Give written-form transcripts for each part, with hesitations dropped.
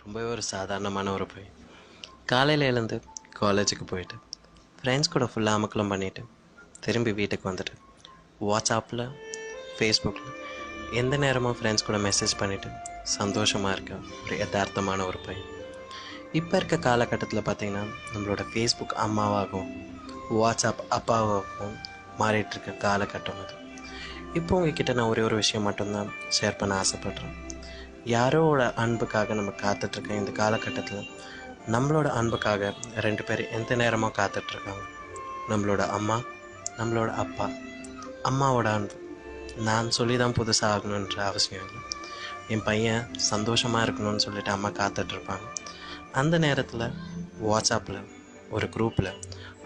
ரொம்பவே ஒரு சாதாரணமான ஒரு பையன். காலையில் எழுந்து காலேஜுக்கு போயிட்டு ஃப்ரெண்ட்ஸ் கூட ஃபுல்லாக அமக்கலம் பண்ணிவிட்டு திரும்பி வீட்டுக்கு வந்துட்டு வாட்ஸ்அப்பில் ஃபேஸ்புக்கில் எந்த நேரமும் ஃப்ரெண்ட்ஸ் கூட மெசேஜ் பண்ணிவிட்டு சந்தோஷமாக இருக்க ஒரு யதார்த்தமான ஒரு பையன். இப்போ இருக்க காலகட்டத்தில் பார்த்திங்கன்னா நம்மளோட ஃபேஸ்புக் அம்மாவாகவும் வாட்ஸ்அப் அப்பாவாகவும் மாறிட்டுருக்க காலகட்டம் அது. இப்போ உங்ககிட்ட நான் ஒரே ஒரு விஷயம் மட்டும்தான் ஷேர் பண்ண ஆசைப்பட்றேன். யாரோட அன்புக்காக நம்ம காத்துட்ருக்கேன் இந்த காலகட்டத்தில். நம்மளோட அன்புக்காக 2 பேர் எந்த நேரமும் காத்துட்ருக்காங்க. நம்மளோட அம்மா, நம்மளோட அப்பா. அம்மாவோட அன்பு நான் சொல்லி தான் புதுசாக ஆகணுன்ற அவசியம் இல்லை. என் பையன் சந்தோஷமாக இருக்கணும்னு சொல்லிட்டு அம்மா காத்துட்ருப்பாங்க. அந்த நேரத்தில் வாட்ஸ்அப்பில் ஒரு குரூப்பில்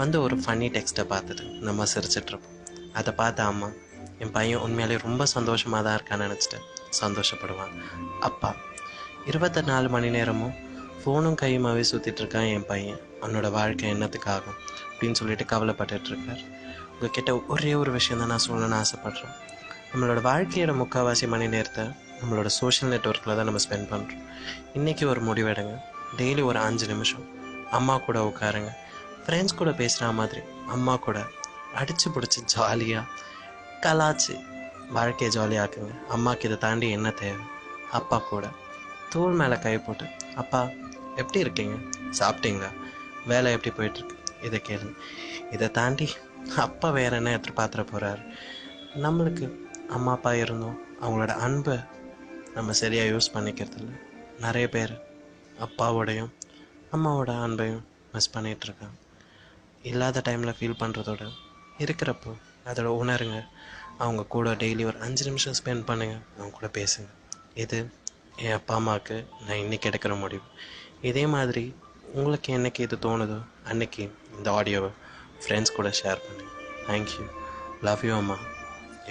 வந்து ஒரு ஃபன்னி டெக்ஸ்ட்டை பார்த்துட்டு நம்ம சிரிச்சிட்ருப்போம். அதை பார்த்த அம்மா என் பையன் உண்மையாலே ரொம்ப சந்தோஷமாக தான் இருக்கான்னு நினச்சிட்டு சந்தோஷப்படுவான். அப்பா 24 மணி நேரமும் ஃபோனும் கையுமாகவே சுற்றிட்டுருக்கான் என் பையன், அவனோட வாழ்க்கை என்னத்துக்காகும் அப்படின்னு சொல்லிட்டு கவலைப்பட்டுட்ருக்கார். உங்ககிட்ட ஒரே ஒரு விஷயம் தான் நான் சொல்லணும்னு ஆசைப்பட்றேன். நம்மளோட வாழ்க்கையோட முக்கால்வாசி மணி நேரத்தை நம்மளோட சோஷியல் நெட்ஒர்க்கில் தான் நம்ம ஸ்பெண்ட் பண்ணுறோம். இன்றைக்கி ஒரு முடிவெடுங்க. டெய்லி ஒரு 5 நிமிஷம் அம்மா கூட உட்காருங்க. ஃப்ரெண்ட்ஸ் கூட பேசுகிற மாதிரி அம்மா கூட அடித்து பிடிச்சி ஜாலியாக கலாச்சு வாழ்க்கையை ஜாலியாக்குங்க. அம்மாவுக்கு இதை தாண்டி என்ன தேவை? அப்பா கூட தோள் மேலே கை போட்டு, அப்பா எப்படி இருக்கீங்க, சாப்பிட்டீங்களா, வேலை எப்படி போயிட்டுருக்கு, இதை கேளுங்க. இதை தாண்டி அப்பா வேறு என்ன எதிர்பார்த்துட போகிறாரு? நம்மளுக்கு அம்மா அப்பா இருந்தோம், அவங்களோட அன்பை நம்ம சரியாக யூஸ் பண்ணிக்கிறதில்ல. நிறைய பேர் அப்பாவோடையும் அம்மாவோட அன்பையும் மிஸ் பண்ணிகிட்ருக்காங்க. இல்லாத டைமில் ஃபீல் பண்ணுறதோட இருக்கிறப்போ அதோட உணருங்க. அவங்க கூட டெய்லி ஒரு 5 நிமிஷம் ஸ்பெண்ட் பண்ணுங்கள், அவங்க கூட பேசுங்க. இது என் அப்பா அம்மாவுக்கு நான் இன்றைக்கி எடுக்கிற முடிவு. இதே மாதிரி உங்களுக்கு என்றைக்கு இது தோணுதோ அன்றைக்கி இந்த ஆடியோவை ஃப்ரெண்ட்ஸ் கூட ஷேர் பண்ணுங்கள். தேங்க்யூ. லவ் யூ அம்மா.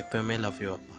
எப்போவுமே லவ் யூ அப்பா.